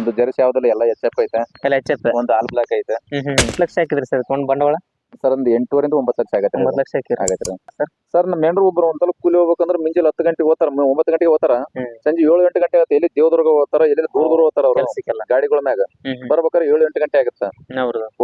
ನಮ್ದು ಜರ್ಸಿ ಯಾವ್ದಲ್ಲ ಎಲ್ಲ ಎಚ್ ಐತೆ. ಎಲ್ಲ ಎಚ್ ಒಂದು ಆಲ್ ಬ್ಲಾಕ್ ಐತೆ. ಎಷ್ಟು ಲಕ್ಷ ಹಾಕಿದ್ರಿ ಸರ್ ಒಂದು ಬಂಡವಾಳ? ಸರ್ ಒಂದು 8.5 ರಿಂದ 9 ಲಕ್ಷ ಆಗತ್ತೆ. 9 ಲಕ್ಷ ಹಾಕಿರಿ ಆಗತ್ತೆ ಸರ್. ನಮ್ಮ ಮೆಂಡ್ರು ಒಬ್ರು ಒಂದ್ಸಲ ಕೂಲಿ ಹೋಗ್ಬೇಕಂದ್ರೆ ಮುಂಜಾನೆ 10 ಗಂಟೆಗೆ ಹೋಗ್ತಾರ, 9 ಗಂಟೆಗೆ ಹೋಗ್ತಾರ, ಸಂಜೆ 7-8 ಗಂಟೆ ಆಗುತ್ತೆ. ಎಲ್ಲಿ ದೇವದುರ್ಗ ಹೋಗ್ತಾರ, ಎಲ್ಲಿ ದೂರ ಹೋಗ್ತಾರ ಅವ್ರು ಗಾಡಿಗಳ ಮ್ಯಾಗ. ಬರ್ಬೇಕಾದ್ರೆ 7-8 ಗಂಟೆ ಆಗುತ್ತೆ.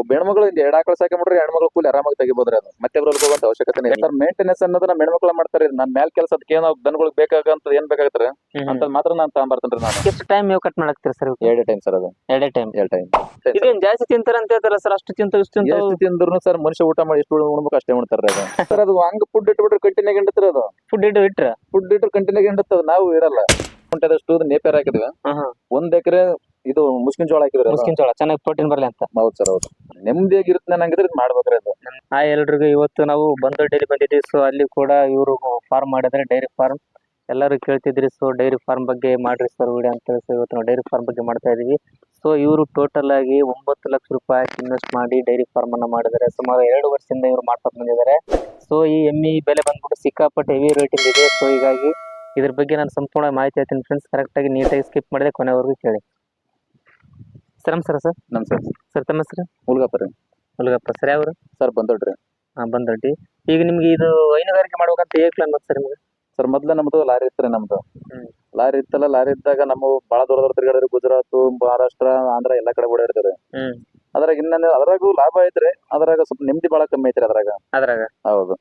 ಒಬ್ಬ ಹೆಣ್ಮಗಳು 2 ಆಕಳ ಸಾಕಿ ಮಾಡ್ರಿ, ಹೆಣ್ಮಗಳು ಕೂಲಿ ಆರಾಮಾಗಿ ತೆಗಿಬೋದ್ರಿ. ಅದು ಮತ್ತೆ ಹೋಗುವಂತ ಅವಶ್ಯಕತೆ ಇಲ್ಲ ಸರ್. ಮೇಂಟೆನೆನ್ಸ್ ಅನ್ನೋದು ನಮ್ಮ ಹೆಣ್ಮಕ್ಳು ಮಾಡ್ತಾರೆ. ನನ್ ಮ್ಯಾಲ್ ಕೆಲಸ ಅದಕ್ಕೆ ಏನೋ ದನಗಳಿಗೆ ಬೇಕಾಗಂತ ಏನ್ ಬೇಕಾಗತ್ತಾರೆ ಅಂತ ಮಾತ್ರ ನಾನು ತಗೊಂಬರ್ತೇನೆ. ನಾನು ಎಷ್ಟು ಟೈಮ್ ನೀವು ಕಟ್ ಮಾಡಾಕ್ತೀರಿ ಸರ್? 2 time sir. ಅದು 2 ಟೈಮ್. ಇದೇನ್ ಜಾಸ್ತಿ ತಿಂತಾರ ಅಂತ ಹೇಳ್ತಾರ ಸರ್? ಅಷ್ಟು ತಿಂದ್ರು ಸರ್ ಮನುಷ್ಯ ಊಟ ಮಾಡಿ ಎಷ್ಟು ಉಣ್ಬೇಕು ಅಷ್ಟೇ ಉಣ್ತಾರ ಸರ್. ಅದು ಹಂಗ ಫುಡ್ ಇಟ್ಬಿಟ್ರೆ ಕಂಟಿನ್ಯೂ ಹಿಂಡತ್ರಿ. ಅದು ಫುಡ್ ಇಟ್ರೆ ಕಂಟಿನ್ಯೂ ಹಿಂಡತ್ತದ. ನಾವು ಇರಲ್ಲ. ಕುಂಟದಷ್ಟು ನೇಪೇರ್ ಹಾಕಿದ್ವಿ. 1 ಎಕರೆ ಇದು ಮುಸ್ಕಿನ ಜೋಳ ಹಾಕಿದ್ರೆ ಚೆನ್ನಾಗಿ ಪ್ರೋಟೀನ್ ಬರ್ಲಿ ಅಂತ. ಹೌದು ಸರ್, ಹೌದು. ನೆಮ್ಮದಿಯಾಗಿ ಇರುತ್ತೆ ನಂಗಿದ್ರೆ ಮಾಡ್ಬೇಕ್ರಿ ಅದು. ಎಲ್ರಿಗೂ ಇವತ್ತು ನಾವು ಬಂದು ಡೈರಿ ಬಂದಿದ್ದೀವಿ. ಸೊ ಅಲ್ಲಿ ಕೂಡ ಇವರು ಫಾರ್ಮ್ ಮಾಡಿದ್ರೆ, ಡೈರಿ ಫಾರ್ಮ್ ಎಲ್ಲರೂ ಕೇಳ್ತಿದ್ರಿ. ಸೊ ಡೈರಿ ಫಾರ್ಮ್ ಬಗ್ಗೆ ಮಾಡ್ರಿ ಸರ್ ವಿಡಿಯೋ ಅಂತ ಹೇಳಿ ಇವತ್ತು ನಾವು ಡೈರಿ ಫಾರ್ಮ್ ಬಗ್ಗೆ ಮಾಡ್ತಾ ಇದೀವಿ. ಸೊ ಇವರು ಟೋಟಲ್ ಆಗಿ 9 ಲಕ್ಷ ರೂಪಾಯಿ ಇನ್ವೆಸ್ಟ್ ಮಾಡಿ ಡೈರಿ ಫಾರ್ಮ್ ಅನ್ನ ಮಾಡಿದ್ದಾರೆ. ಸುಮಾರು 2 ವರ್ಷದಿಂದ ಇವರು ಮಾಡ್ತಾ ಬಂದಿದ್ದಾರೆ. ಸೊ ಈ ಎಮ್ಮಿ ಬೆಲೆ ಬಂದ್ಬಿಟ್ಟು ಸಿಕ್ಕಾಪಟ್ಟೆ ಹೆವಿ ರೇಟಿಂಗ್ ಇದೆ. ಸೊ ಹೀಗಾಗಿ ಇದ್ರ ಬಗ್ಗೆ ನಾನು ಸಂಪೂರ್ಣ ಮಾಹಿತಿ ಹೇಳ್ತೀನಿ ಫ್ರೆಂಡ್ಸ್. ಕರೆಕ್ಟಾಗಿ ನೀಟಾಗಿ ಸ್ಕಿಪ್ ಮಾಡಿದೆ ಕೊನೆವರೆಗೂ ಕೇಳಿ. ಸರ್ ನಮಸ್ಕಾರ ಸರ್. ನಮಸ್ಕಾರ ಸರ್. ತಮ್ಮ ಹೆಸರು? ಮುಲ್ಗಪ್ಪ ರೀ. ಮುಲ್ಗಪ್ಪ ಸರ್. ಯಾವರು ಸರ್? ಬಂದೋಡ್ರಿ. ಬಂದೊಡ್ಡಿ. ಈಗ ನಿಮ್ಗೆ ಇದು ಹೈನುಗಾರಿಕೆ ಮಾಡ್ಬೇಕಂತ ಹೇಗೆ ಪ್ಲಾನ್ ಬಂತು ಸರ್ ನಿಮ್ಗೆ? ಸರ್ ಮೊದ್ಲ ನಮ್ದು ಲಾರಿ ಇತ್ತು. ನಮ್ದು ಲಾರಿ ಇತ್ತಲ್ಲ. ಲಾರಿ ಇದ್ದಾಗ ನಮ್ಮ ಬಹಳ ದೂರ ತಿರುಗಾಡ್ರಿ. ಗುಜರಾತ್, ಮಹಾರಾಷ್ಟ್ರ, ಆಂಧ್ರ ಎಲ್ಲಾ ಕಡೆ ಓಡಾಡ್ತಾರೆ. ಅದ್ರಾಗ ಅದ್ರಾಗೂ ಲಾಭ ಐತ್ರಿ. ಅದ್ರಾಗ ಸ್ವಲ್ಪ ನೆಮ್ಮದಿ ಬಹಳ ಕಮ್ಮಿ ಐತ್ರಿ ಅದ್ರಾಗ. ಹೌದು.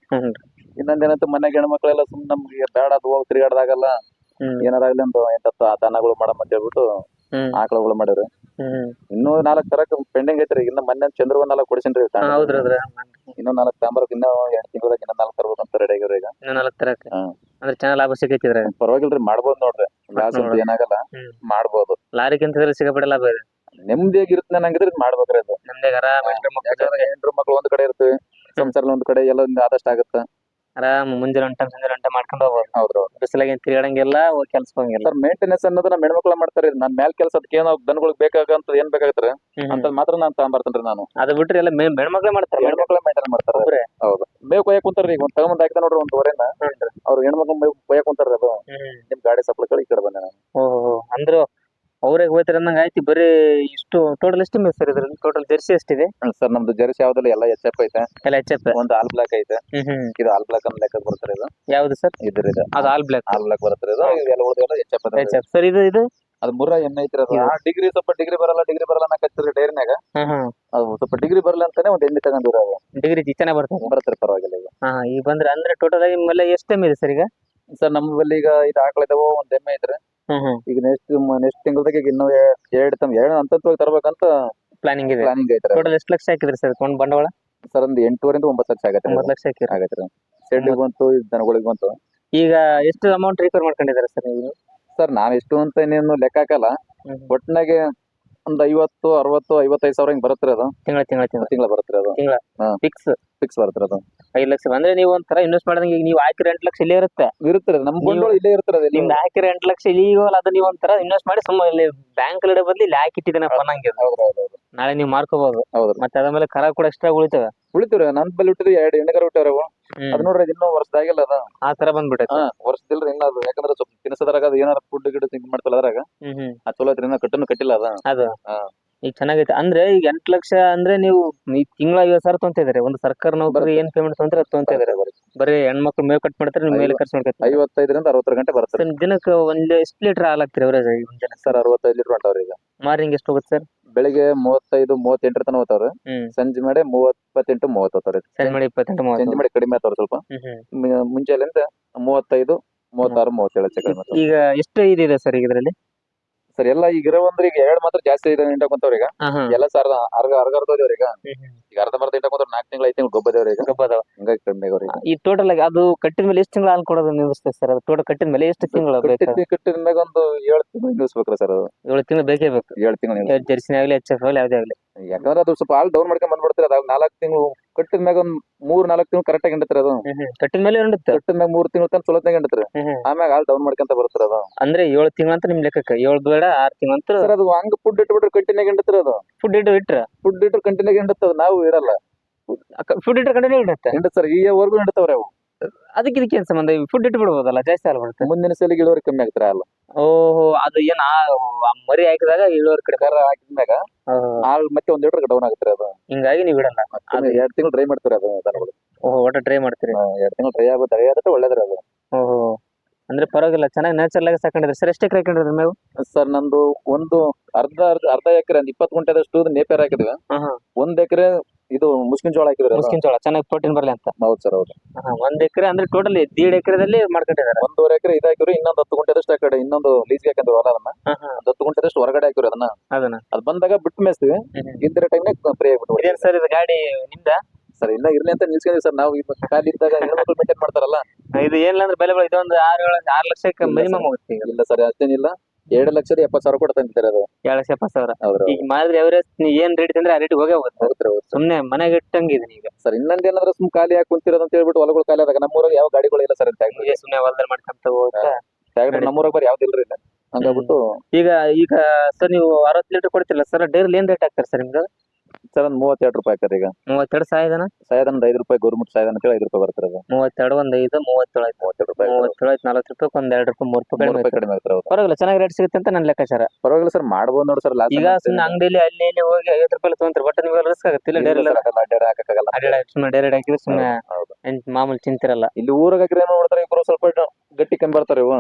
ಇನ್ನೊಂದೇನಂತ ಮನೆಗೆ ಹೆಣ್ಮಕ್ಳೆಲ್ಲ ಸುಮ್ ನಮ್ಗೆ ಬೇಡ ಅದು ಹೋಗಿ ತಿರುಗಾಡ್ದಾಗಲ್ಲ ಏನಾರಾಗ್ಲಿ ಒಂದು ಎಂಟತ್ತು ದನಗಳು ಮಾಡಮ್ ಅಂತ ಹೇಳ್ಬಿಟ್ಟು ಆಕಳಗಳು ಮಾಡಿವ್ರಿ. ಇನ್ನೂ 4 ತರಕ ಪೆಂಡಿಂಗ್ ಐತ್ರಿ. ಇನ್ನ ಮೊನ್ನೆ ಚಂದ್ರ 4 ಕೊಡಿಸಿನ್ರಿ. ಇನ್ನೂ 4 ತಾಂಬರಕ್ ಇನ್ನೂ 2 ತಿಂಗಳದಾಗ ಇನ್ನೂ 4 ತರ್ಬೇಕಂತ ರೆಡಿ ಆಗ್ಯಾವ್ರಿ. ಈಗ 4 ತರಕ ಅಂದ್ರೆ ಚೆನ್ನಾಗಿ ಲಾಭ ಸಿಗೈತಿದ್ರೆ ಪರವಾಗಿಲ್ರಿ. ಮಾಡ್ಬೋದು ನೋಡ್ರಿ. ಲಾಸ್ ಅಂತ ಏನಾಗಲ್ಲ, ಮಾಡ್ಬೋದು. ಲಾರಿಗಿಂತ ಸಿಗಬೇಡ ಲಾಭ ಇದೆ. ನೆಮ್ಮದಿಯಾಗಿರುತ್ತೆ ನಂಗಿದ್ರೆ ಮಾಡ್ಬೇಕ್ರಿ ಅದು. ಹೆಂಡ್ರು ಮಕ್ಳು ಒಂದ್ ಕಡೆ ಇರ್ತೀವಿ, ಸಂಸಾರ ಒಂದ್ ಕಡೆ ಎಲ್ಲ ಆದಷ್ಟು ಆಗುತ್ತೆ. ಆರಾಮ್ ಮುಂಜಾನೆ 1 ಟೈಮ್ ಸಂಜೆ 1 ಟೈಮ್ ಮಾಡ್ಕೊಂಡು ಹೋಗ್ಬೋದು. ಹೌದ್ರಿ. ಬಿಸಿಲಾಗಿ ತಿರುಗಾಡಂಗಿಲ್ಲ, ಕೆಲ್ಸ ಹೋಗಂಗಿಲ್ಲ. ಸರ್ ಮೇಂಟೆನೆನ್ಸ್ ಅನ್ನೋದು ನಮ್ಮ ಹೆಣ್ಮಕ್ಳು ಮಾಡ್ತಾರೆ. ನನ್ ಮ್ಯಾಲ್ ಕೆಲಸ ಅದಕ್ಕೆ ಏನೋ ದನಗಳಿಗೆ ಬೇಕಾಗಂತ ಏನ್ ಬೇಕಾಗತ್ತಾರೆ ಅಂತ ಮಾತ್ರ ನಾನು ತಗೊಂಬರ್ತೇನ್ರಿ. ನಾನು ಅದು ಬಿಟ್ರೆ ಎಲ್ಲ ಹೆಣ್ಮಕ್ಳೇ ಮಾಡ್ತಾರೆ. ಹೆಣ್ಮಕ್ಳೇ ಮೇಂಟೈನ್ ಮಾಡ್ತಾರೆ. ಹೌದು. ಮೇವ್ ಕೊಯ್ಯಕ್ ಕುಂತಾರ್ರಿ. ಈಗ ಒಂದ್ ತಗೊಂಡ್ ಹಾಕಿದ ನೋಡ್ರಿ 1 ವರೆನ ಅವ್ರು ಹೆಣ್ಮಕ್ಳು ಮೇವ್ ಕೊಯ್ಯಕ್ ಕುಂತಾರ್ರಿ. ಅದು ನಿಮ್ ಗಾಡಿ ಸಪ್ಲೈ ಈ ಕಡೆ ಬಂದೆ ನಾನು. ಅಂದ್ರೆ ಅವ್ರೇ ಹೋಯ್ತಾರ ಅನ್ನಂಗ ಆಯ್ತು. ಬರೀ ಇಷ್ಟು ಟೋಟಲ್ ಎಷ್ಟು ಮೇವ್ ಸರ್ ಇದ್ರಲ್ಲಿ? ಟೋಟಲ್ ಜರ್ಸಿ ಎಷ್ಟಿದೆ ಸರ್? ನಮ್ದು ಜರ್ಸಿ ಯಾವ್ದಲ್ಲ ಎಲ್ಲ ಎಚ್ ಐತೆ. ಎಲ್ಲ ಎಚ್ ಒಂದು ಆಲ್ ಬ್ಲಾಕ್ ಐತೆ. ಇದು ಆಲ್ ಬ್ಲಾಕ್ ಅಂತ ಲೆಕ್ಕ ಬರ್ತಾರೆ. ಇದು ಯಾವ್ದು ಸರ್? ಇದು ಅದು ಆಲ್ ಬ್ಲಾಕ್ ಬರ್ತಾರೆ. ಇದು ಎಲ್ಲ ಉಳಿದೆಲ್ಲ ಎಚ್ ಸರ್. ಇದು ಅದು ಮುರ್ರಾ ಎಮ್ಮೆ ಐತ್ರಿ. ಅದು ಡಿಗ್ರಿ ಸ್ವಲ್ಪ ಡಿಗ್ರಿ ಬರಲ್ಲ ಅನ್ನಕತ್ತೀರಿ ಡೈರಿನಾಗ. ಅದು ಸ್ವಲ್ಪ ಡಿಗ್ರಿ ಬರಲ್ಲ ಅಂತಾನೆ ಒಂದ್ ಎಮ್ಮೆ ತಗೊಂಡಿರ. ಡಿಗ್ರಿ ಚೆನ್ನಾಗಿ ಬರ್ತಾರೆ ಪರವಾಗಿಲ್ಲ. ಈಗ ಬಂದ್ರೆ ಅಂದ್ರೆ ಟೋಟಲ್ ಆಗಿ ನಿಮ್ಮಲ್ಲಿ ಎಷ್ಟು ಎಮ್ಮೆ ಇದೆ ಸರ್ ಈಗ? ಸರ್ ನಮ್ಮಲ್ಲಿ ಈಗ 5 ಆಕಳ ಇದಾವ, 1 ಎಮ್ಮೆ ಐತ್ರಿ. ಈಗ ನೆಕ್ಸ್ಟ್ ತಿಂಗಳದಾಗ ಇನ್ನೂ 2 ಹಂತವಾಗಿ ತರ್ಬೇಕಂತ ಪ್ಲಾನಿಂಗ್ ಇದೆ. ಐತ್ರಿ. ಟೋಟಲ್ ಎಷ್ಟು ಲಕ್ಷ ಹಾಕಿದ್ರಿ ಸರ್ ಒಂದು ಬಂಡವಾಳ? ಸರ್ ಒಂದು 8.5 ರಿಂದ 9 ಲಕ್ಷ ಆಗತ್ತೆ. 9 ಲಕ್ಷ ಆಗತ್ತೆ. ಶೆಡ್ಗೆ ಬಂತು, ದನಗಳಿಗೆ ಬಂತು. ಈಗ ಎಷ್ಟು ಅಮೌಂಟ್ ರಿಕವರ್ ಮಾಡ್ಕೊಂಡಿದ್ದಾರೆ ಸರ್ ನೀವು? ಸರ್ ನಾನ್ ಎಷ್ಟು ಅಂತ ಇನ್ನೇನು ಲೆಕ್ಕ ಹಾಕಲ್ಲ. ಒಟ್ನಾಗೆ ಒಂದ್ 50, 60, 55 ಸಾವಿರ ಹಿಂಗ್ ಬರುತ್ತೆ. ಅದು ತಿಂಗಳ ಬರುತ್ತೆ. ಅದು ಫಿಕ್ಸ್ ಬರುತ್ತೆ. ಅದು 5 ಲಕ್ಷ ಅಂದ್ರೆ ನೀವು ಒಂಥರ ಇನ್ವೆಸ್ಟ್ ಮಾಡಿದಂಗೆ. ಈಗ ನೀವು ಹಾಕಿರೋ 8 ಲಕ್ಷ ಇಲ್ಲೇ ಇರುತ್ತೆ. ನಮ್ ಬಂಡವಾಳ ಇಲ್ಲೇ ಇರ್ತದೆ. ನಿಮ್ದು ಹಾಕಿರೋ 8 ಲಕ್ಷ ಇಲ್ಲಿ ಅದು ನೀವು ಒಂಥರ ಇನ್ವೆಸ್ಟ್ ಮಾಡಿ ಸುಮ್ಮನೆ ಇಲ್ಲಿ ಬ್ಯಾಂಕ್ ಅಲ್ಲಿ ಬದಲಿ ಇಲ್ಲಿ ಹಾಕಿಟ್ಟಿದ್ದೇನಪ್ಪ ಅನ್ನಂಗೆ. ನಾಳೆ ನೀವು ಮಾರ್ಕೋಬಹುದು. ಮತ್ತೆ ಅದಾದ್ಮೇಲೆ ಕರ ಕೂಡ ಎಕ್ಸ್ಟ್ರಾ ಉಳಿತವೆ. ನನ್ ಬಲ್ಲಿ ಹುಟ್ಟಿದ್ವಿ 2 ಹೆಣ್ಣುಗರು ಹುಟ್ಟಾರ. ಅದ್ ನೋಡ್ರಿ ಇನ್ನೂ ವರ್ಷದಾಗಿಲ್ಲ. ಅದು ಆ ತರ ಬಂದ್ಬಿಟ್ಟೆ. ವರ್ಷದಿಲ್ರಿ ಇನ್ನ. ಅದು ಯಾಕಂದ್ರೆ ಸ್ವಲ್ಪ ತಿನ್ಸೋದ್ರಾಗ ಅದು ಏನಾರ ಫುಡ್ ಗಿಡ ತಿಂಕ್ ಮಾಡ್ತಲ್ಲ ಅದ್ರಾಗ. ಆ ಚಲೋ ಐತ್ರಿ. ಇನ್ನ ಕಟ್ಟನ್ನು ಕಟ್ಟಿಲ್ಲ ಅದು. ಈಗ ಚೆನ್ನಾಗೈತೆ ಅಂದ್ರೆ. ಈಗ 8 ಲಕ್ಷ ಅಂದ್ರೆ ನೀವು ತಿಂಗಳ 50,000 ತೊಂತಿದ್ದಾರೆ. ಒಂದು ಸರ್ಕಾರ ನೌಕರಿ ಏನ್ ಪೇಮೆಂಟ್ ತೊಂದ್ರೆ ಅದು ತೊಂತ ಇದಾರೆ. ಬರೀ ಹೆಣ್ಮಕ್ಳು ಮೇವ್ ಕಟ್ ಮಾಡ್ತಾರೆ, ನಿಮ್ ಮೇಲೆ ಖರ್ಚು ಮಾಡ್ತಾರೆ. 55 ರಿಂದ 60 ಗಂಟೆ ಬರುತ್ತೆ. ದಿನಕ್ಕೆ ಎಷ್ಟು ಲೀಟರ್ ಹಾಲ್ ಹಾಕ್ತಿರಿ ಅವರೇಜ್? Sir 65 litre ಹೊಂಟವ್ರಿ. ಈಗ ಮಾರ್ನಿಂಗ್ ಎಷ್ಟು ಹೋಗುತ್ತೆ ಸರ್? ಬೆಳಿಗ್ಗೆ 35, 38 ತನ ಹೋಗ್ತಾವ್ರಿ. ಸಂಜೆ ಮಾಡಿ 28, 30 ಹೋಗ್ತಾವ್ರಿ. ಸಂಜೆ ಮಾಡಿ 28, 30. ಸಂಜೆ ಮಾಡಿ ಕಡಿಮೆ ಆಗ್ತಾವ್ರಿ ಸ್ವಲ್ಪ. ಮುಂಚೆಲಿಂದ 35, 36, 37 ಈಗ ಎಷ್ಟು ಇದೆ ಸರ್ ಈಗ ಇದ್ರಲ್ಲಿ? ಸರ್ ಎಲ್ಲ ಈಗ ಇರೋವಂದ್ರೆ ಈಗ 2 ಮಾತ್ರ ಜಾಸ್ತಿ ಇದೆ ಇಂಟ ಕುಂತವ್ರಿ. ಈಗ ಎಲ್ಲ ಸರ್ ಅರ್ಧದವ್ರಿ. ಈಗ ಅರ್ಧಂಬರ್ಧ ಇಂಟ ಕುಂತವ್ರು 4 ತಿಂಗಳು 5 ತಿಂಗಳು ಗೊಬ್ಬದವ್ರಿ. ಈಗ ಹಿಂಗಾಗಿ ಕಡಿಮೆ ಆಗ್ರಿ. ಈ ಟೋಟಲ್ ಆಗಿ ಅದು ಕಟ್ಟಿದ ಮೇಲೆ ಎಷ್ಟು ತಿಂಗಳು ಹಾಲು ಕೊಡೋದು ನಿಲ್ಲಿಸ್ತದೆ ಸರ್? ಅದು ಟೋಟಲ್ ಕಟ್ಟಿದ ಮೇಲೆ ಎಷ್ಟು ತಿಂಗಳು? ಕಟ್ಟಿದ ಮ್ಯಾಗ ಒಂದು 7 ತಿಂಗಳು ನಿಲ್ಲಿಸ್ಬೇಕ್ರಿ ಸರ್. ಅದು 7 ತಿಂಗಳು ಬೇಕೇ ಬೇಕು. 7 ತಿಂಗಳು ಜರ್ಸಿನೇ ಆಗ್ಲಿ, HF ಆಗ್ಲಿ, ಯಾವ್ದೇ ಆಗ್ಲಿ. ಯಾಕಂದ್ರೆ ಅದು ಸ್ವಲ್ಪ ಹಾಲ್ ಡೌನ್ ಮಾಡ್ಕೊಂಡ್ ಬಂದ್ಬಿಡ್ತೀರಿ. ಅದಾಗ 4 ತಿಂಗಳು ಕಟ್ಟಿದ ಮ್ಯಾಗ ಒಂದ್ 3-4 ತಿಂಗಳು ಕರೆಕ್ಟ್ ಆಗಿ ಹಿಂಡತ್ರಿ. ಅದು ಕಟ್ಟಿದ ಮೇಲೆ ಕಟ್ಟಿದ ಮ್ಯಾಗ 3 ತಿಂಗಳು ತನಕ ಚಲೋತ್ನಾಗ ಹಿಂಡತ್ರಿ. ಆಮ್ಯಾಗ ಹಾಲ್ ಡೌನ್ ಮಾಡ್ಕೊಂತ ಬರ್ತೀರಿ. ಅದು ಅಂದ್ರೆ 7 ತಿಂಗಳು ಅಂತ ನಿಮ್ ಲೆಕ್ಕಕ್ಕೆ 7 ಬೇಡ 6 ತಿಂಗಳು ಅಂತ ಸರ್. ಅದು ಹಂಗ ಫುಡ್ ಇಟ್ಬಿಟ್ರೆ ಕಂಟಿನ್ಯೂ ಹಿಂಡತ್ರಿ. ಅದು ಫುಡ್ ಇಟ್ರೆ ಕಂಟಿನ್ಯೂ ಹಿಂಡತ್ತದ. ನಾವು ಇರಲ್ಲ. ಫುಡ್ ಇಟ್ರೆ ಕಂಟಿನ್ಯೂ ಹಿಂಡುತ್ತೆ ಸರ್. ಈವರೆಗೂ ಹಿಂಡತ್ತವ್ರಿ ಅವು. ಅದಕ್ಕೆ ಇದಕ್ಕೆ ಏನ್ ಸಂಬಂಧ ಫುಡ್ ಇಟ್ಟು ಬಿಡ್ಬೋದಲ್ಲ ಜಾಸ್ತಿ ಹಾಲು ಬರುತ್ತೆ. ಮುಂದಿನ ಸಲಿಗೆ ಇಳುವರಿ ಕಮ್ಮಿ ಆಗ್ತಾರೆ ಹಾಲು. ಓಹೋ ಅದು ಏನ್ ಆ ಮರಿ ಹಾಕಿದಾಗ ಇಳುವರಿ ಕಡಿಮೆ. ಕರ ಹಾಕಿದ್ಮ್ಯಾಗ ಹಾಲು ಮತ್ತೆ 1 ಲೀಟರ್ ಡೌನ್ ಆಗುತ್ತೆ ಅದು. ಹಿಂಗಾಗಿ ನೀವು ಬಿಡಲ್ಲ. ಅದು 2 ತಿಂಗಳು ಡ್ರೈ ಮಾಡ್ತಾರೆ ಅದು ದನಗಳು. ಓಹೋ ಒಟ್ಟು ಟ್ರೈ ಮಾಡ್ತೀರಿ. 2 ತಿಂಗಳು ಡ್ರೈ ಆಗುತ್ತೆ ಒಳ್ಳೇದ್ರಿ ಅದು. ಓಹೋ ಅಂದ್ರೆ ಪರವಾಗಿಲ್ಲ ಚೆನ್ನಾಗಿ ನ್ಯಾಚುರಲ್ ಆಗಿ ಸಾಕೊಂಡಿದ್ರೆ ಸರ್. ಎಷ್ಟು ಎಕರೆ ಹಾಕೊಂಡಿದ್ರಿ ಮೇವು? ಸರ್ ನಂದು ಒಂದು ಅರ್ಧ ಎಕರೆ 20 ಗುಂಟೆದಷ್ಟು ನೇಪೇರ್ ಹಾಕಿದ್ವಿ. 1 ಎಕರೆ ಇದು ಮುಸ್ಕಿನ ಜೋಳ ಹಾಕಿದ್ರೆ. ಮುಸ್ಕಿನ ಜೋಳ ಚೆನ್ನಾಗಿ ಪ್ರೋಟೀನ್ ಬರಲಿ ಅಂತ. ಹೌದು ಸರ್ ಹೌದು. 1 ಎಕರೆ ಅಂದ್ರೆ ಟೋಟಲ್ 1.5 ಎಕರೆದಲ್ಲಿ ಮಾಡ್ಕೊಂಡಿದ್ದಾರೆ. 1.5 ಎಕರೆ ಇದಾಕಿವ್ರಿ. ಇನ್ನೊಂದು 10 ಗುಂಟೆದಷ್ಟು ಆ ಕಡೆ ಇನ್ನೊಂದು ಲೀಸ್ಗೆ ಹಾಕಿದ್ವಿ ಹೊಲ. ಅದನ್ನ 10 ಗುಂಟೆದಷ್ಟು ಹೊರಗಡೆ ಹಾಕಿವ್ರಿ. ಅದನ್ನ ಅದು ಬಂದಾಗ ಬಿಟ್ಟು ಮೇಸ್ತೀವಿ. ಇದ್ರ ಟೈಮ್ನಾಗ ಫ್ರೀ ಆಗ್ಬಿಟ್ಟು. ಇದೇನ್ ಸರ್ ಇದು ಗಾಡಿ ನಿಮ್ದ? ಸರ್ ಇನ್ನ ಇರ್ಲಿ ಅಂತ ನಿಲ್ಸ್ಕೊಂಡಿವಿ ಸರ್. ನಾವು ಇದು ಖಾಲಿ ಇದ್ದಾಗ ಹೆಣ್ಮಕ್ಳು ಮೇಂಟೈನ್ ಮಾಡ್ತಾರಲ್ಲ. ಇದು ಏನಿಲ್ಲ ಅಂದ್ರೆ ಬೆಲೆ ಇದೊಂದು 6 ಲಕ್ಷಕ್ಕೆ ಮಿನಿಮಮ್ ಹೋಗುತ್ತೆ. ಇಲ್ಲ ಸರ್ ಅಷ್ಟೇನಿಲ್ಲ. 2,70,000 ಕೂಡ ತಂದಿದ್ದಾರೆ ಅದು. 2,70,000. ಹೌದು ಈಗ ಮಾದ್ರೆ ಅವರೇ ಏನ್ ರೇಟ್ ಅಂದ್ರೆ ಆ ರೇಟ್ ಹೋಗೇ ಹೋಗುತ್ತೆ. ಸುಮ್ನೆ ಮನೆಗೆ ಇಟ್ಟಂಗಿದೆ ಈಗ. ಸರ್ ಇನ್ನೊಂದೇನಾದ್ರೆ ಸುಮ್ ಖಾಲಿ ಹಾಕಿ ಕುಂತಿರೋದು ಅಂತ ಹೇಳ್ಬಿಟ್ಟು ಹೊಲಗಳು ಖಾಲಿ ಆದಾಗ ನಮ್ಮೂರಾಗ ಯಾವ ಗಾಡಿಗಳು ಇಲ್ಲ ಸರ್. ಸುಮ್ನೆ ಹೊಲದಲ್ಲಿ ಮಾಡ್ಕೊಂತ ಹೋಗ್ತಾ ಟ್ರ್ಯಾಕ್ಟರ್ ನಮ್ಮೂರಾಗ ಬರೀ ಯಾವ್ದಿಲ್ರಿ ಇಲ್ಲ. ಹಂಗಾಗ್ಬಿಟ್ಟು ಈಗ ಸರ್ ನೀವು 60 ಲೀಟರ್ ಕೊಡ್ತಿರಲ್ಲ ಸರ್. ಡೈಲಿ ಏನ್ ರೇಟ್ ಹಾಕ್ತಾರೆ ಸರ್ ನಿಮ್ಗೆ? ಸರ್ ಒಂದು 32 ರೂಪಾಯಿ ಹಾಕ್ತಾರೆ ಈಗ. 32 ಸಾಯದನ 5 ರೂಪಾಯಿ ಗೌರ್ಮೆಂಟ್ ಸಾಯದನ ಅಂತ 5 ರೂಪಾಯಿ ಬರ್ತಾರೆ ಅದು. 32 1 5 37 ಆಯ್ತು. 32 ರೂಪಾಯಿ 40 ರೂಪಾಯಿ ಒಂದು 2 ರೂಪಾಯಿ 3 ರೂಪಾಯಿ ಕಡಿಮೆ ಆಗ್ತಾರೆ. ಪರವಾಗಿಲ್ಲ ಚೆನ್ನಾಗಿ ರೇಟ್ ಸಿಗುತ್ತೆ ಅಂತ ನನ್ನ ಲೆಕ್ಕಾಚಾರ. ಪರವಾಗಿಲ್ಲ ಸರ್ ಮಾಡ್ಬೋದು ನೋಡಿ ಸರ್. ಈಗ ಸುಮ್ಮನೆ ಅಂಗಡಿಯಲ್ಲಿ ಅಲ್ಲಿ ಇಲ್ಲಿ ಹೋಗಿ 50 ರೂಪಾಯಿ ತಗೊಂತಾರೆ. ಬಟ್ ನಿಮ್ಗೆ ರಿಸ್ಕ್ ಆಗುತ್ತೆ. ಇಲ್ಲ ಡೈರಿ ಹಾಕಕ್ಕಾಗಲ್ಲ. ಡೈರೆಕ್ಟ್ ಹಾಕಿದ್ರೆ ಸುಮ್ಮನೆ ಮಾಮೂಲಿ ಚಿಂತಿರಲ್ಲ. ಇಲ್ಲಿ ಊರಾಗ ಹಾಕಿದ್ರೆ ಏನ್ ಮಾಡ್ತಾರೆ ಇಬ್ರು ಸ್ವಲ್ಪ ಗಟ್ಟಿ ಕಮ್ಮಿ ಬರ್ತಾರೆ ಇವು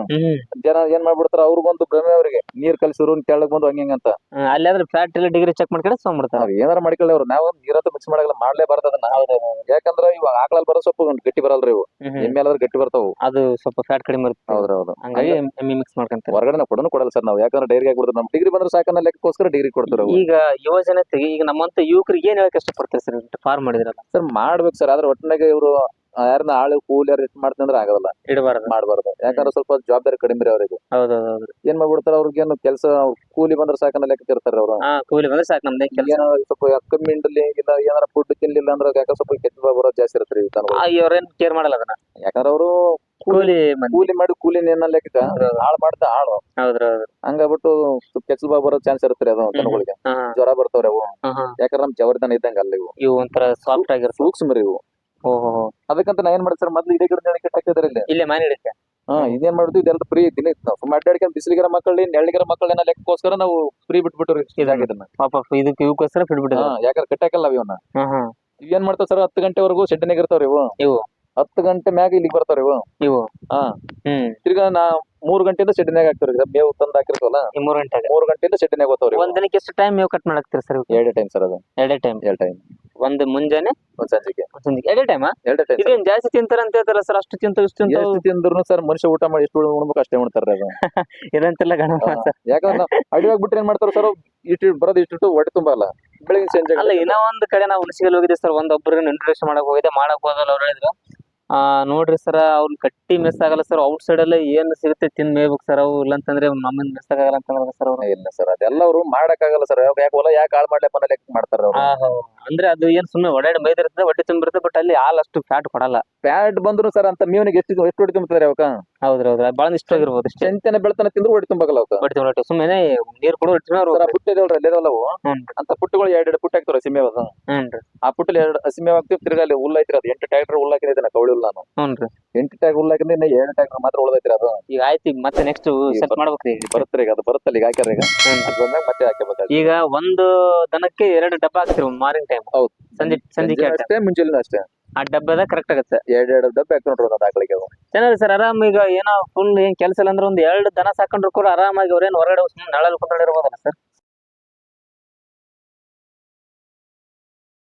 ಜನ. ಏನ್ ಮಾಡ್ಬಿಡ್ತಾರ ಅವ್ರಿಗೊಂದು ಭ್ರಮೆ ಅವ್ರಿಗೆ. ನೀರ್ ಕಲ್ಸಿರು ತೆಳ್ಳಗ್ ಬಂದು ಹಂಗ ಅಂತ. ಅಲ್ಲಿ ಆದ್ರೆ ಫ್ಯಾಟ್ ಎಲ್ಲ ಡಿಗ್ರಿ ಚೆಕ್ ಮಾಡ್ಕೊಂಡು ತೊಗೊಂಡ್ಬಿಡ್ತಾರೆ. ಅವ್ರು ಏನಾರ ಮಾಡ್ಕೊಳ್ಳಿ ಅವ್ರು. ನಾವು ನೀರಂತ ಮಿಕ್ಸ್ ಮಾಡಲ್ಲ, ಮಾಡ್ಲೇಬಾರ್ದು ಅದನ್ನ. ಯಾಕಂದ್ರೆ ಇವಾಗ ಆಕಳಲ್ಲಿ ಬರೋ ಸ್ವಲ್ಪ ಗಟ್ಟಿ ಬರಲ್ರಿ ಇವು. ಎಮ್ಮೆ ಆದ್ರೆ ಗಟ್ಟಿ ಬರ್ತಾವು. ಅದು ಸ್ವಲ್ಪ ಫ್ಯಾಟ್ ಕಡಿಮೆ ಇರುತ್ತೆ. ಹೌದು ಹಂಗಾಗಿ ಎಮ್ಮೆ ಮಿಕ್ಸ್ ಮಾಡ್ಕೊಂತಾರೆ. ಹೊರಗಡೆ ಕೊಡೋನು ಕೊಡಲ್ಲ ಸರ್ ನಾವು. ಯಾಕಂದ್ರೆ ಡೈರಿ ಹಾಕ್ಬಿಡ್ತಾರೆ. ನಮ್ ಡಿಗ್ರಿ ಬಂದ್ರೆ ಸಾಕನ್ನ ಲೆಕ್ಕೋಸ್ಕರ ಡಿಗ್ರಿ ಕೊಡ್ತಾರೆ. ಈಗ ಯುವಜನತೆಗೆ ಈಗ ನಮ್ಮಂತ ಯುವಕರಿಗೆ ಏನ್ ಹೇಳಕ್ ಇಷ್ಟಪಡ್ತಾರೆ ಸರ್ ಫಾರ್ಮ್ ಮಾಡಿದ್ರಲ್ಲ? ಸರ್ ಮಾಡ್ಬೇಕು ಸರ್. ಆದ್ರೆ ಒಟ್ಟಿನಾಗೆ ಇವರು ಯಾರನ್ನ ಆಳು ಕೂಲಿ ಯಾರು ಎಷ್ಟು ಮಾಡ್ತಂದ್ರೆ ಆಗಲ್ಲ. ಮಾಡ್ಬಾರ್ದು. ಯಾಕಂದ್ರೆ ಸ್ವಲ್ಪ ಜವಾಬ್ದಾರಿ ಕಡಿಮೆ ರೀ ಅವ್ರಿಗೆ. ಏನ್ ಮಾಡ್ಬಿಡ್ತಾರ ಅವ್ರಿಗೇನು ಕೆಲಸ ಕೂಲಿ ಬಂದ್ರೆ ಸಾಕನ್ನ ಲೆಕ್ಕ ಇರ್ತಾರೆ ಅವ್ರು. ಕೂಲಿ ಬಂದ್ರೆ ಸಾಕು ನಮ್ದೇ ಕೆಲಸ. ಸ್ವಲ್ಪ ಕಮ್ಮಿ ಇಂಡಲಿ ಇಲ್ಲ ಏನಾರ ಫುಡ್ ತಿನ್ಲಿಲ್ಲ ಅಂದ್ರೆ ಯಾಕೆ ಸ್ವಲ್ಪ ಕೆಟ್ಟ ಬರೋದು ಜಾಸ್ತಿ ಇರುತ್ತೆ. ಅವ್ರೇನ್ ಕೇರ್ ಮಾಡಲ್ಲ ಅದನ್ನ. ಯಾಕಂದ್ರೆ ಅವರು ಕೂಲಿ ಮಾಡಿ ಕೂಲಿ ಲೆಕ್ಕ ಹಾಳು ಮಾಡ್ತಾ ಹಾಳು. ಹಂಗಾಗ್ಬಿಟ್ಟು ಸ್ವಲ್ಪ ಕೆಚ್ಚಲ್ ಬಾಗ್ ಬರೋ ಚಾನ್ಸ್ ಇರುತ್ತೆ ಅದು ದನಗಳಿಗೆ. ಜ್ವರ ಬರ್ತಾವ್ರಿ ಅವು. ಯಾಕಂದ್ರೆ ನಮ್ ಜವರ್ದನ ಇದ್ದಂಗ ಅಲ್ಲ ಇವು. ಇವು ಒಂಥರ ಸಾಫ್ಟ್ ಆಗಿರೋ ಸೂಕ್ಷ್ಮ ರೀ ಇವು. ಅದಕ್ಕಂತ ನಾ ಏನ್ ಮಾಡ್ತಾರೆ ಸರ್ ಮೊದ್ಲು ಇದೇ ಗಿಡ ಕಟ್ಟಾಕಿದಾರೆ ಇಲ್ಲೇ ಮನೆ ಹಿಡಿತೆ. ಇದೇನ್ ಮಾಡ್ತೀವಿ ಇದೆಲ್ಲ ಫ್ರೀ ದಿನ ಸುಮ್ಮ ಅಡ್ಡಾಡ್ಕೊಂಡು ಬಿಸಿಲಿಗರ ಮಕ್ಕಳು ನೆಳ್ಳಿಗರ ಮಕ್ಕಳನ್ನ ಲೆಕ್ಕೋಸ್ಕರ ನಾವು ಫ್ರೀ ಬಿಟ್ಬಿಟ್ರಿ ಇದಾಗಿದ್ದನ್ನ. ಇದಕ್ಕೆ ಇವಕ್ಕೋಸ್ಕರ ಬಿಟ್ಬಿಟ್ಟು ಯಾಕಂದ್ರೆ ಕಟ್ಟಾಕಲ್ಲ ಇವನ್ನ. ಏನ್ ಮಾಡ್ತಾವ ಸರ್ 10 ಗಂಟೆವರೆಗೂ ಶೆಡ್ಡಿನಾಗ ಇರ್ತಾವ್ರಿ ಇವು. 10 ಗಂಟೆ ಮ್ಯಾಗ ಇಲ್ಲಿಗೆ ಬರ್ತಾವ್ರಿ ಇವು. ತಿರ್ಗಾ 3 ಗಂಟೆಯಿಂದ ಶೆಡ್ಡಿನಾಗ ಹಾಕ್ತಾವ್ರಿ. ಮೇವು ತಂದ್ ಹಾಕಿರ್ತವಲ್ಲ 3 ಗಂಟೆಯಿಂದ ಶೆಡ್ಡಿನಾಗ ಹೋಗ್ತಾವ್ರಿ. ಒಂದ್ ದಿನಕ್ಕೆ ಎಷ್ಟು ಟೈಮ್ ಮೇವು ಕಟ್ ಮಾಡಾಕ್ತೀರಿ ಸರ್? 2 ಟೈಮ್ ಸರ್ ಅದು. 2 ಟೈಮ್. ಒಂದು ಮುಂಜಾನೆ ಒಂದ್ ಸಂಜೆಗೆ. 2 ಟೈಮ್. ಇದೇನ್ ಜಾಸ್ತಿ ತಿಂತಾರ ಅಂತ ಹೇಳ್ತಾರ ಸರ್? ಅಷ್ಟು ತಿಂದ್ರು ಸರ್ ಮನುಷ್ಯ ಊಟ ಮಾಡಿ ಎಷ್ಟು ಉಣ್ಬೇಕು ಅಷ್ಟೇ ಉಣ್ತಾರ ಅದು. ಇದಂತೆಲ್ಲ ಯಾಕಂದ್ರೆ ಅಡಿಯಾಗ ಬಿಟ್ರೆ ಏನ್ ಮಾಡ್ತಾರ ಸರ್ ಇಷ್ಟು ಬರೋದು ಇಷ್ಟು ಹೊಟ್ಟೆ ತುಂಬಲ್ಲ ಬೆಳಿಗ್ಗೆ ಸಂಜೆ. ಅಲ್ಲ ಇನ್ನೂ ಒಂದ್ ಕಡೆ ನಾವು ಹುಣಸಿಗೆಲ್ ಹೋಗಿದ್ದೆ ಸರ್. ಒಂದೊಬ್ಬರಿಗೆ ಇಂಟ್ರೊಡಕ್ಷನ್ ಮಾಡಕ್ ಹೋಗಲ್ಲ. ಅವ್ರು ಹೇಳಿದ್ರು ನೋಡ್ರಿ ಸರ್ ಅವ್ನ ಕಟ್ಟಿ ಮಿಸ್ ಆಗಲ್ಲ ಸರ್. ಔಟ್ ಸೈಡ್ ಎಲ್ಲ ಏನ್ ಸಿಗುತ್ತೆ ತಿಂದ್ ಮೇಯ್ಬೇಕು ಸರ್. ಅವು ಇಲ್ಲಂತಂದ್ರೆ ನಮ್ಮನ್ ಮಿಸ್ ಆಗಲ್ಲ ಅಂತಂದ್ರೆ ಸರ್ ಅವ್ರು. ಇಲ್ಲ ಸರ್ ಅದೆಲ್ಲ ಅವ್ರು ಮಾಡಕ್ ಆಗಲ್ಲ ಸರ್. ಯಾಕೆ ಹಾಳು ಮಾಡ್ಲಪ್ಪ ಲೆಕ್ಕ ಮಾಡ್ತಾರ ಅವ್ರು. ಅಂದ್ರೆ ಅದು ಏನ್ ಸುಮ್ಮನೆ ಒಡಾಡಿ ಮೈದಿರ್ತದೆ ಹೊಟ್ಟೆ ತುಂಬಿರುತ್ತೆ. ಬಟ್ ಅಲ್ಲಿ ಹಾಲ್ ಅಷ್ಟು ಫ್ಯಾಟ್ ಕೊಡಲ್ಲ. ಫ್ಯಾಟ್ ಬಂದ್ರು ಸರ್ ಅಂತ ಮೇವನಿಗೆ ಎಷ್ಟು ಹೊಟ್ಟೆ ತುಂಬ್ತಾರೆ ಅವಕ್ಕ. ಹೌದ್ರಿ ಬಾಳ ಇಷ್ಟ ಆಗಿರ್ಬೋದು. ಎಂತೆನ ಬೆಳ್ತಾನೆ ತಿಂದ್ರು ಹೊಟ್ಟೆ ತುಂಬಕಲ್ಲ ಅವಕ್ಕ. ಹೊಟ್ಟೆ ಸುಮ್ಮನೆ ನೀರ್ ಕೂಡ ಪುಟ್ಟಿದವ್ರ ಅಲ್ಲೇದಲ್ಲವು ಅಂತ ಪುಟ್ಟಗಳು 2 ಪುಟ್ಟ ಹಾಕ್ತಾರ ಹಸಿಮೇವ. ಆ ಪುಟ್ಟಲ್ಲಿ 2 ಹಸಿಮೇವ ಹಾಕ್ತಿವಿ. ತಿರ್ಗಾ ಅಲ್ಲಿ ಹುಲ್ಲು ಐತ್ರಿ. ಅದು 8 ಟ್ರ್ಯಾಕ್ಟರ್ ಹುಲ್ಲು ಹಾಕಿದ್ರೆ ಕವಳಿ ಹುಲ್ಲು ನಾನು. 8 ಟ್ರ್ಯಾಕ್ಟರ್ ಹುಲ್ಲು ಹಾಕಿದ್ರೆ 2 ಟ್ರ್ಯಾಕ್ಟರ್ ಮಾತ್ರ ಉಳ್ದೈತ್ರಿ ಅದು. ಈಗ ಆಯ್ತು ಮತ್ತೆ ನೆಕ್ಸ್ಟ್ ಸೆಟ್ ಮಾಡ್ಬೇಕ್ರಿ. ಬರುತ್ತೆ ಈಗ ಅದು ಬರುತ್ತಲ್ಲ ಈಗ ಹಾಕ್ಯಾರ ಈಗ ಮತ್ತೆ ಹಾಕಬೇಕು. ಈಗ ಒಂದು ದನಕ್ಕೆ 2 ಡಬ್ಬ ಹಾಕ್ತಿರಿ ಮಾರ್ನಿಂಗ್ ಟೈಮ್. ಹೌದು ಸಂಜೆ ಅಷ್ಟೇ ಮುಂಜಾನೆ ಅಷ್ಟೇ. ಆ ಡಬ್ಬದ ಕರೆಕ್ಟ್ ಆಗುತ್ತೆ. 2 ಡಬ್ಬ ಹಾಕೊಂಡ್ರು ಅದು ಆಕಳಿಗೆ. ಚೆನ್ನಾಗಿ ಸರ್ ಆರಾಮ್. ಈಗ ಏನೋ ಫುಲ್ ಏನ್ ಕೆಲಸ ಇಲ್ಲ ಅಂದ್ರೆ ಒಂದ್ 2 ದನ ಸಾಕೊಂಡ್ರು ಕೂಡ ಆರಾಮಾಗಿ ಅವ್ರೇನ್ ಹೊರಗಡೆ ನೆಳಲ್ ಕುತ್ಕೊಂಡಿರ್ಬೋದಲ್ಲ ಸರ್?